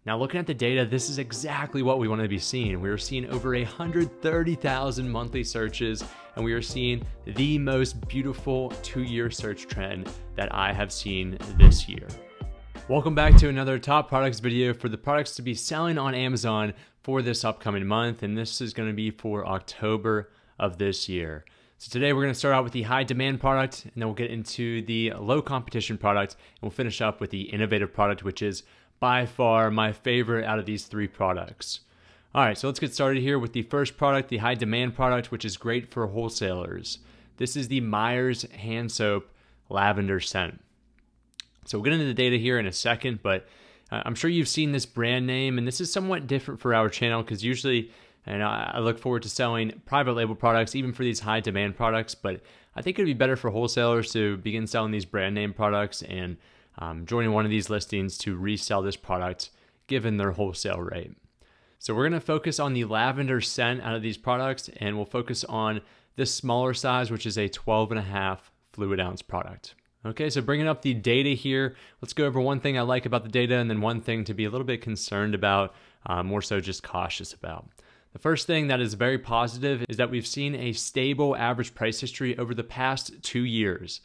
Now looking at the data, this is exactly what we want to be seeing. We are seeing over 130,000 monthly searches, and we are seeing the most beautiful 2-year search trend that I have seen this year. Welcome back to another top products video for the products to be selling on Amazon for this upcoming month, and this is going to be for October of this year. So today we're going to start out with the high demand product, and then we'll get into the low competition product, and we'll finish up with the innovative product, which is by far my favorite out of these 3 products. All right, so let's get started here with the first product, the high demand product, which is great for wholesalers. This is the Myers hand soap lavender scent. So we'll get into the data here in a second, but I'm sure you've seen this brand name, and this is somewhat different for our channel because usually, and I look forward to selling private label products, even for these high demand products, but I think it'd be better for wholesalers to begin selling these brand name products and joining one of these listings to resell this product given their wholesale rate. So we're going to focus on the lavender scent out of these products, and we'll focus on this smaller size, which is a 12.5 fluid ounce product. Okay, so bringing up the data here, let's go over one thing I like about the data and then one thing to be a little bit concerned about, more so just cautious about. The first thing that is very positive is that we've seen a stable average price history over the past 2 years.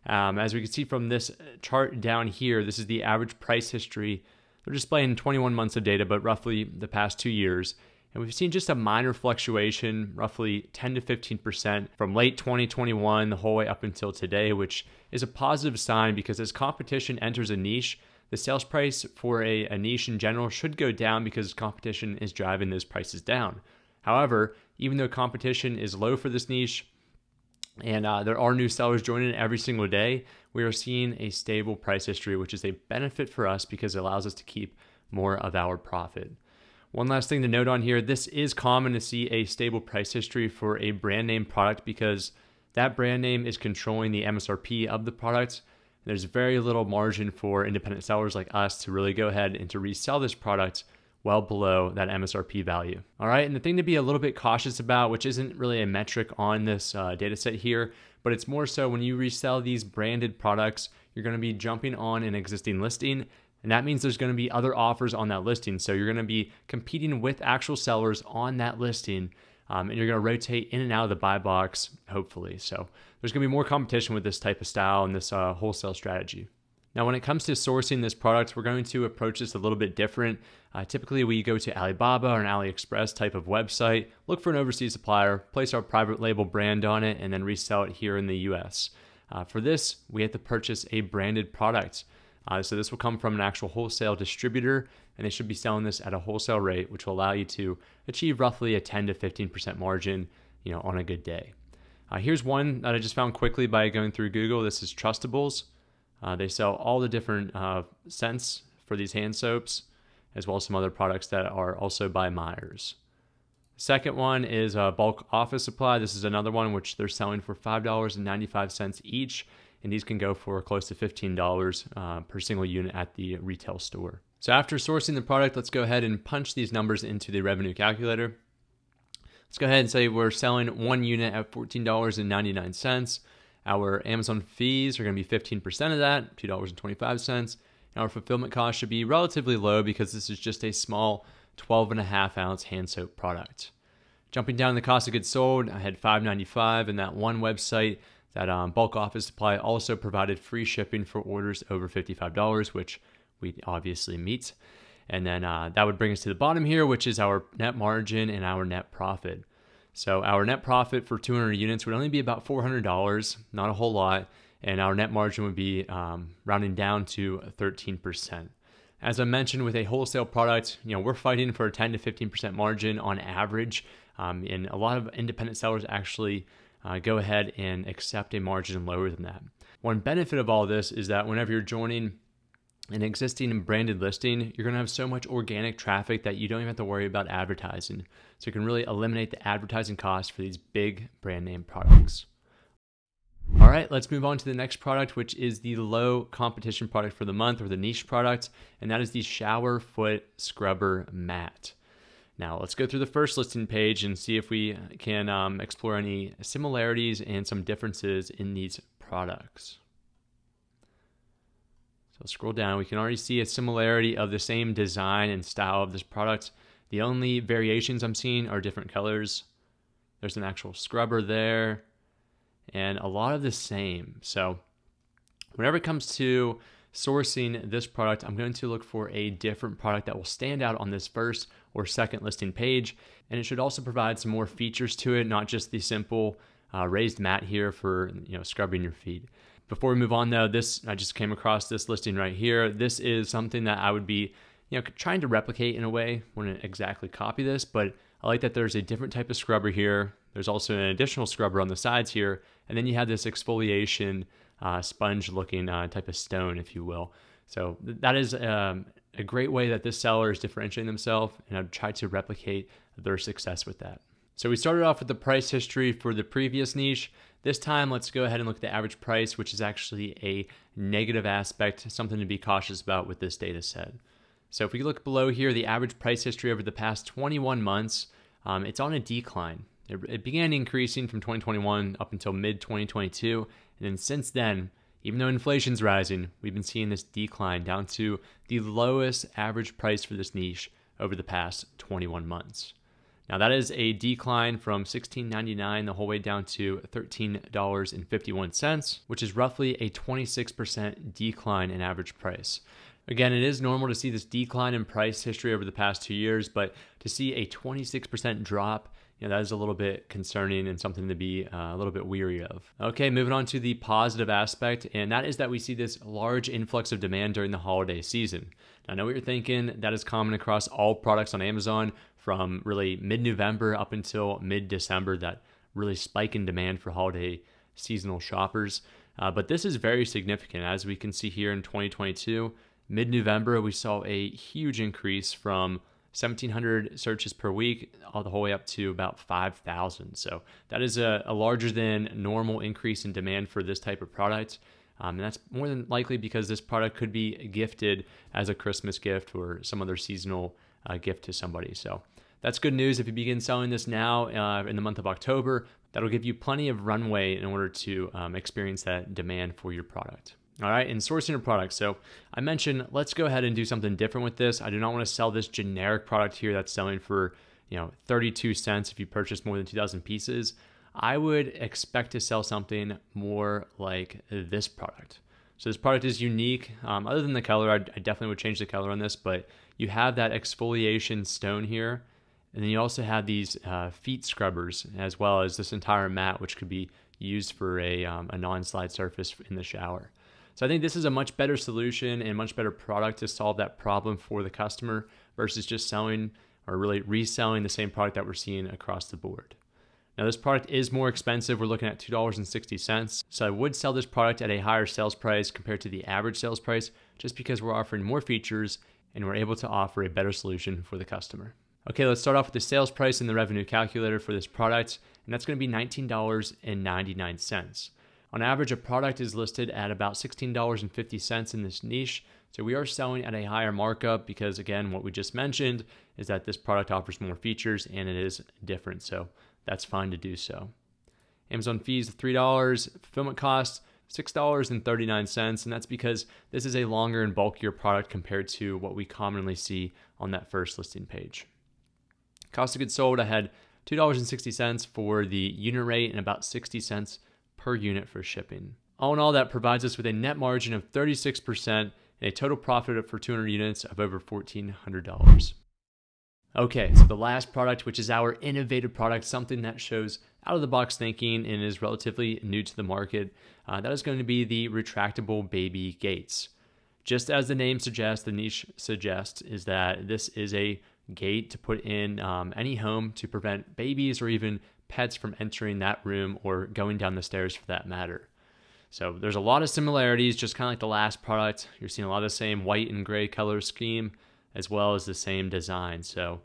As we can see from this chart down here, this is the average price history. They're displaying 21 months of data, but roughly the past 2 years. And we've seen just a minor fluctuation, roughly 10 to 15% from late 2021 the whole way up until today, which is a positive sign because as competition enters a niche, the sales price for a niche in general should go down because competition is driving those prices down. However, even though competition is low for this niche, and there are new sellers joining every single day, we are seeing a stable price history, which is a benefit for us because it allows us to keep more of our profit. One last thing to note on here, this is common to see a stable price history for a brand name product because that brand name is controlling the MSRP of the product. There's very little margin for independent sellers like us to really go ahead and to resell this product well below that MSRP value. All right, and the thing to be a little bit cautious about, which isn't really a metric on this data set here, but it's more so when you resell these branded products, you're gonna be jumping on an existing listing, and that means there's gonna be other offers on that listing. So you're gonna be competing with actual sellers on that listing, and you're gonna rotate in and out of the buy box, hopefully. So there's gonna be more competition with this type of style and this wholesale strategy. Now, when it comes to sourcing this product, we're going to approach this a little bit different. Typically, we go to Alibaba or an AliExpress type of website, look for an overseas supplier, place our private label brand on it, and then resell it here in the US. For this, we have to purchase a branded product. So this will come from an actual wholesale distributor, and they should be selling this at a wholesale rate, which will allow you to achieve roughly a 10 to 15% margin, on a good day. Here's one that I just found quickly by going through Google. This is Trustables. They sell all the different scents for these hand soaps, as well as some other products that are also by Myers. Second one is Bulk Office Supply. This is another one which they're selling for $5.95 each, and these can go for close to $15 per single unit at the retail store. So after sourcing the product, let's go ahead and punch these numbers into the revenue calculator. Let's go ahead and say we're selling 1 unit at $14.99. Our Amazon fees are going to be 15% of that, $2.25. Our fulfillment cost should be relatively low because this is just a small 12.5 ounce hand soap product. Jumping down the cost of goods sold, I had $5.95, and that one website, that Bulk Office Supply, also provided free shipping for orders over $55, which we obviously meet. And then that would bring us to the bottom here, which is our net margin and our net profit. So our net profit for 200 units would only be about $400, not a whole lot, and our net margin would be rounding down to 13%. As I mentioned, with a wholesale product, we're fighting for a 10 to 15% margin on average, and a lot of independent sellers actually go ahead and accept a margin lower than that. One benefit of all this is that whenever you're joining an existing branded listing, you're going to have so much organic traffic that you don't even have to worry about advertising. So you can really eliminate the advertising costs for these big brand name products. All right, let's move on to the next product, which is the low competition product for the month, or the niche product, and that is the shower foot scrubber mat. Now let's go through the first listing page and see if we can explore any similarities and some differences in these products. So scroll down, we can already see a similarity of the same design and style of this product. The only variations I'm seeing are different colors. There's an actual scrubber there and a lot of the same. So whenever it comes to sourcing this product, I'm going to look for a different product that will stand out on this first or second listing page. And it should also provide some more features to it, not just the simple raised mat here for scrubbing your feet. Before we move on though, I just came across this listing right here. This is something that I would be trying to replicate in a way. I wouldn't exactly copy this, but I like that there's a different type of scrubber here. There's also an additional scrubber on the sides here. And then you have this exfoliation sponge looking type of stone, if you will. So that is a great way that this seller is differentiating themselves, and I've tried to replicate their success with that. So we started off with the price history for the previous niche. This time, let's go ahead and look at the average price, which is actually a negative aspect, something to be cautious about with this data set. So if we look below here, the average price history over the past 21 months, it's on a decline. It began increasing from 2021 up until mid-2022, and then since then, even though inflation's rising, we've been seeing this decline down to the lowest average price for this niche over the past 21 months. Now that is a decline from $16.99 the whole way down to $13.51, which is roughly a 26% decline in average price. Again, it is normal to see this decline in price history over the past 2 years, but to see a 26% drop, that is a little bit concerning and something to be a little bit weary of. Okay, moving on to the positive aspect, and that is that we see this large influx of demand during the holiday season. Now, I know what you're thinking. That is common across all products on Amazon from really mid-November up until mid-December, that really spike in demand for holiday seasonal shoppers. But this is very significant. As we can see here in 2022, mid-November, we saw a huge increase from 1,700 searches per week all the whole way up to about 5,000. So that is a larger than normal increase in demand for this type of product. And that's more than likely because this product could be gifted as a Christmas gift or some other seasonal gift to somebody. So that's good news. If you begin selling this now in the month of October, that'll give you plenty of runway in order to experience that demand for your product. All right, and sourcing a product. So I mentioned, let's go ahead and do something different with this. I do not want to sell this generic product here that's selling for 32 cents if you purchase more than 2,000 pieces. I would expect to sell something more like this product. So this product is unique. Other than the color, I definitely would change the color on this, but you have that exfoliation stone here. And then you also have these feet scrubbers, as well as this entire mat, which could be used for a non-slide surface in the shower. So I think this is a much better solution and much better product to solve that problem for the customer versus just selling or really reselling the same product that we're seeing across the board. Now this product is more expensive. We're looking at $2.60. So I would sell this product at a higher sales price compared to the average sales price just because we're offering more features and we're able to offer a better solution for the customer. Okay, let's start off with the sales price and the revenue calculator for this product, and that's going to be $19.99. On average, a product is listed at about $16.50 in this niche, so we are selling at a higher markup because, again, what we just mentioned is that this product offers more features and it is different, so that's fine to do so. Amazon fees, $3, fulfillment costs, $6.39, and that's because this is a longer and bulkier product compared to what we commonly see on that first listing page. Cost of goods sold, I had $2.60 for the unit rate and about 60 cents per unit for shipping. All in all, that provides us with a net margin of 36% and a total profit for 200 units of over $1,400. Okay, so the last product, which is our innovative product, something that shows out of the box thinking and is relatively new to the market, that is going to be the retractable baby gates. Just as the name suggests, the niche suggests, is that this is a gate to put in any home to prevent babies or even pets from entering that room or going down the stairs for that matter. So there's a lot of similarities, just kind of like the last product. You're seeing a lot of the same white and gray color scheme as well as the same design. So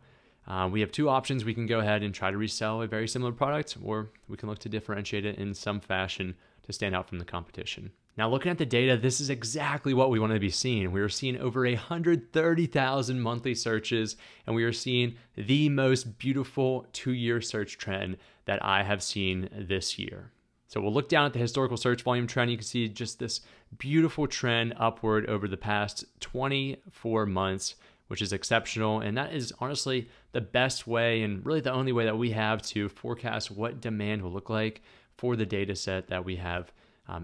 we have two options. We can go ahead and try to resell a very similar product, or we can look to differentiate it in some fashion to stand out from the competition. Now, looking at the data, this is exactly what we want to be seeing. We are seeing over 130,000 monthly searches, and we are seeing the most beautiful 2-year search trend that I have seen this year. So we'll look down at the historical search volume trend. You can see just this beautiful trend upward over the past 24 months, which is exceptional. And that is honestly the best way and really the only way that we have to forecast what demand will look like for the data set that we have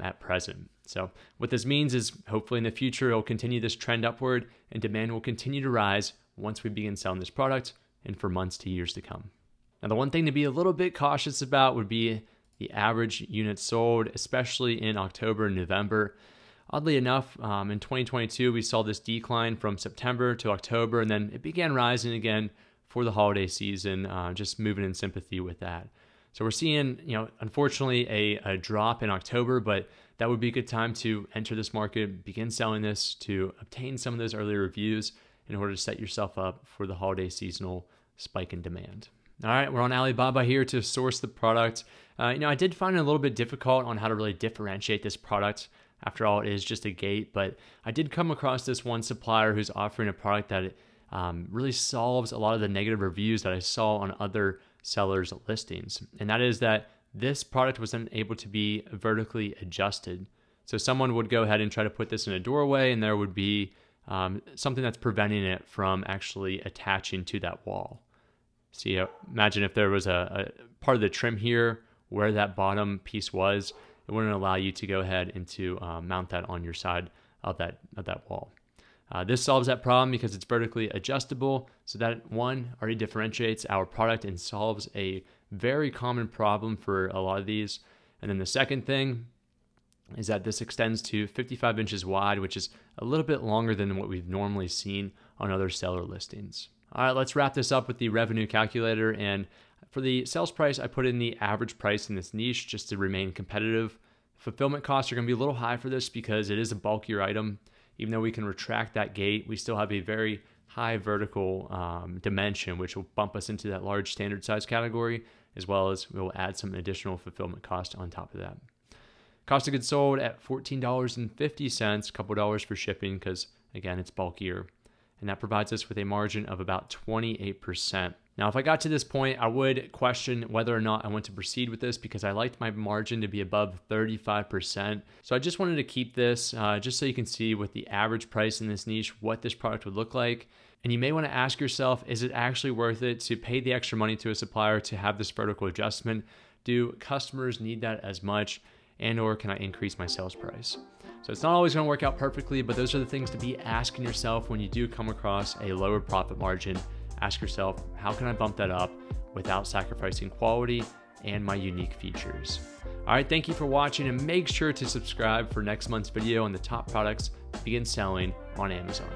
at present. So what this means is hopefully in the future, it'll continue this trend upward and demand will continue to rise once we begin selling this product and for months to years to come. Now, the one thing to be a little bit cautious about would be the average units sold, especially in October and November. Oddly enough, in 2022, we saw this decline from September to October, and then it began rising again for the holiday season, just moving in sympathy with that. So we're seeing, unfortunately, a drop in October, but that would be a good time to enter this market, begin selling this to obtain some of those early reviews in order to set yourself up for the holiday seasonal spike in demand. All right, we're on Alibaba here to source the product. I did find it a little bit difficult on how to really differentiate this product. After all, it is just a gate, but I did come across this one supplier who's offering a product that really solves a lot of the negative reviews that I saw on other sellers' listings. And that is that this product wasn't able to be vertically adjusted. So someone would go ahead and try to put this in a doorway, and there would be something that's preventing it from actually attaching to that wall. So imagine if there was a part of the trim here where that bottom piece was, it wouldn't allow you to go ahead and to mount that on your side of that wall. This solves that problem because it's vertically adjustable. So that one already differentiates our product and solves a very common problem for a lot of these. And then the second thing is that this extends to 55 inches wide, which is a little bit longer than what we've normally seen on other seller listings. All right, let's wrap this up with the revenue calculator. And for the sales price, I put in the average price in this niche just to remain competitive. Fulfillment costs are going to be a little high for this because it is a bulkier item. Even though we can retract that gate, we still have a very high vertical dimension, which will bump us into that large standard size category, as well as we'll add some additional fulfillment cost on top of that. Cost of goods sold at $14.50, a couple dollars for shipping because, again, it's bulkier. And that provides us with a margin of about 28%. Now, if I got to this point, I would question whether or not I want to proceed with this because I liked my margin to be above 35%. So I just wanted to keep this just so you can see with the average price in this niche, what this product would look like. And you may want to ask yourself, is it actually worth it to pay the extra money to a supplier to have this vertical adjustment? Do customers need that as much? And or can I increase my sales price? So it's not always going to work out perfectly, but those are the things to be asking yourself when you do come across a lower profit margin. Ask yourself, how can I bump that up without sacrificing quality and my unique features? All right, thank you for watching, and make sure to subscribe for next month's video on the top products to begin selling on Amazon.